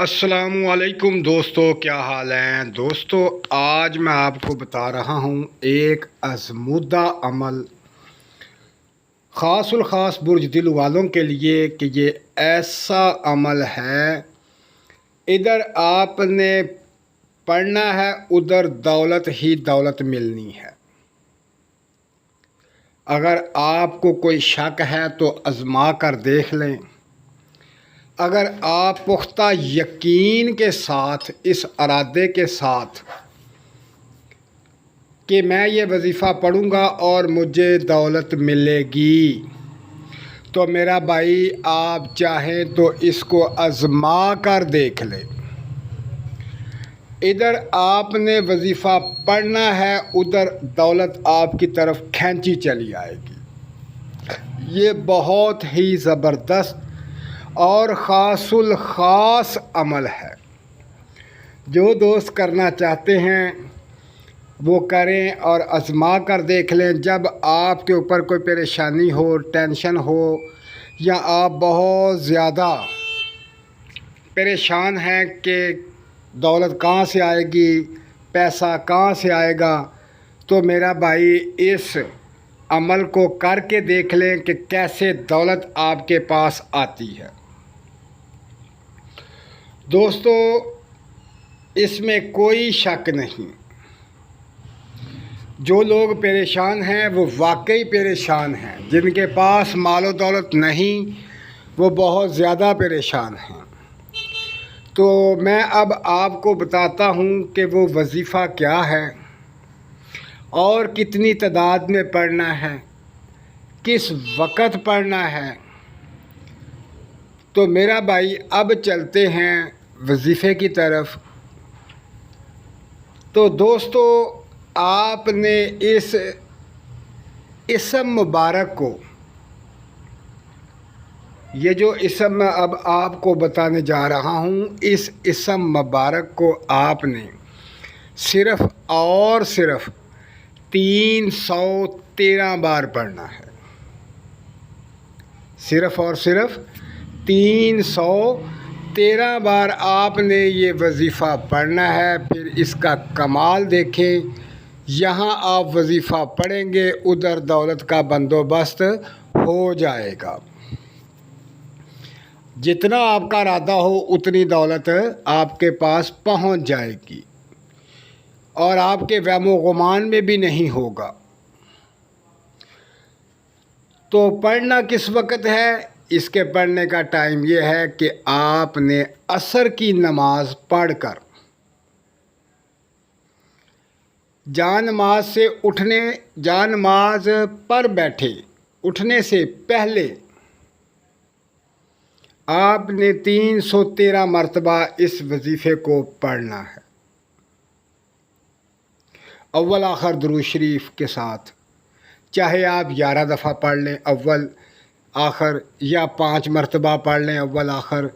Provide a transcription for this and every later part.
السلام علیکم دوستو، کیا حال ہیں دوستو؟ آج میں آپ کو بتا رہا ہوں ایک آزمودہ عمل خاص الخاص برج دل والوں کے لیے کہ یہ ایسا عمل ہے، ادھر آپ نے پڑھنا ہے، ادھر دولت ہی دولت ملنی ہے۔ اگر آپ کو کوئی شک ہے تو آزما کر دیکھ لیں۔ اگر آپ پختہ یقین کے ساتھ اس ارادے کے ساتھ کہ میں یہ وظیفہ پڑھوں گا اور مجھے دولت ملے گی، تو میرا بھائی آپ چاہیں تو اس کو آزما کر دیکھ لیں۔ ادھر آپ نے وظیفہ پڑھنا ہے، ادھر دولت آپ کی طرف کھینچی چلی آئے گی۔ یہ بہت ہی زبردست اور خاص الخاص عمل ہے۔ جو دوست کرنا چاہتے ہیں وہ کریں اور آزما کر دیکھ لیں۔ جب آپ کے اوپر کوئی پریشانی ہو، ٹینشن ہو، یا آپ بہت زیادہ پریشان ہیں کہ دولت کہاں سے آئے گی، پیسہ کہاں سے آئے گا، تو میرا بھائی اس عمل کو کر کے دیکھ لیں کہ کیسے دولت آپ کے پاس آتی ہے۔ دوستو، اس میں کوئی شک نہیں، جو لوگ پریشان ہیں وہ واقعی پریشان ہیں، جن کے پاس مال و دولت نہیں وہ بہت زیادہ پریشان ہیں۔ تو میں اب آپ کو بتاتا ہوں کہ وہ وظیفہ کیا ہے اور کتنی تعداد میں پڑھنا ہے، کس وقت پڑھنا ہے۔ تو میرا بھائی اب چلتے ہیں وظیفے کی طرف۔ تو دوستو، آپ نے اس اسم مبارک کو، یہ جو اسم میں اب آپ کو بتانے جا رہا ہوں، اس اسم مبارک کو آپ نے صرف اور صرف 313 بار پڑھنا ہے۔ صرف اور صرف 313 بار آپ نے یہ وظیفہ پڑھنا ہے۔ پھر اس کا کمال دیکھیں، یہاں آپ وظیفہ پڑھیں گے، ادھر دولت کا بندوبست ہو جائے گا۔ جتنا آپ کا ارادہ ہو اتنی دولت آپ کے پاس پہنچ جائے گی اور آپ کے وہم و گمان میں بھی نہیں ہوگا۔ تو پڑھنا کس وقت ہے؟ اس کے پڑھنے کا ٹائم یہ ہے کہ آپ نے عصر کی نماز پڑھ کر جانماز سے اٹھنے، جانماز پر بیٹھے اٹھنے سے پہلے آپ نے 313 مرتبہ اس وظیفے کو پڑھنا ہے، اول آخر درود شریف کے ساتھ۔ چاہے آپ 11 دفعہ پڑھ لیں اول آخر، یا 5 مرتبہ پڑھ لیں اول آخر،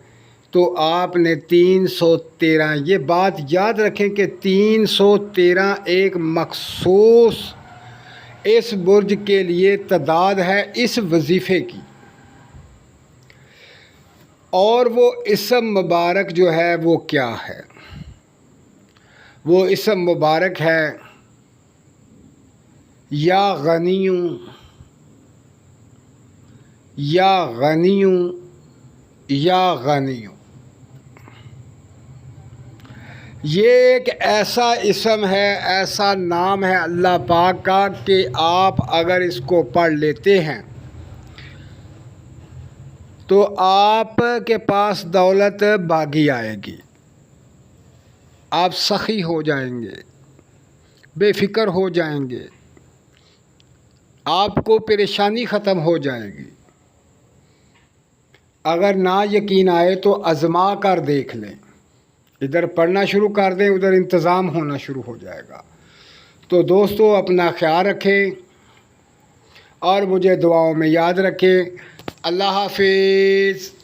تو آپ نے 313، یہ بات یاد رکھیں کہ 313 ایک مخصوص اس برج کے لیے تعداد ہے اس وظیفے کی۔ اور وہ اسم مبارک جو ہے وہ کیا ہے؟ وہ اسم مبارک ہے یا غنیوں، یا غنیوں، یا غنیوں۔ یہ ایک ایسا اسم ہے، ایسا نام ہے اللہ پاک کا کہ آپ اگر اس کو پڑھ لیتے ہیں تو آپ کے پاس دولت باغی آئے گی، آپ سخی ہو جائیں گے، بے فکر ہو جائیں گے، آپ کو پریشانی ختم ہو جائے گی۔ اگر نہ یقین آئے تو آزما کر دیکھ لیں، ادھر پڑھنا شروع کر دیں، ادھر انتظام ہونا شروع ہو جائے گا۔ تو دوستو، اپنا خیال رکھیں اور مجھے دعاؤں میں یاد رکھیں۔ اللہ حافظ۔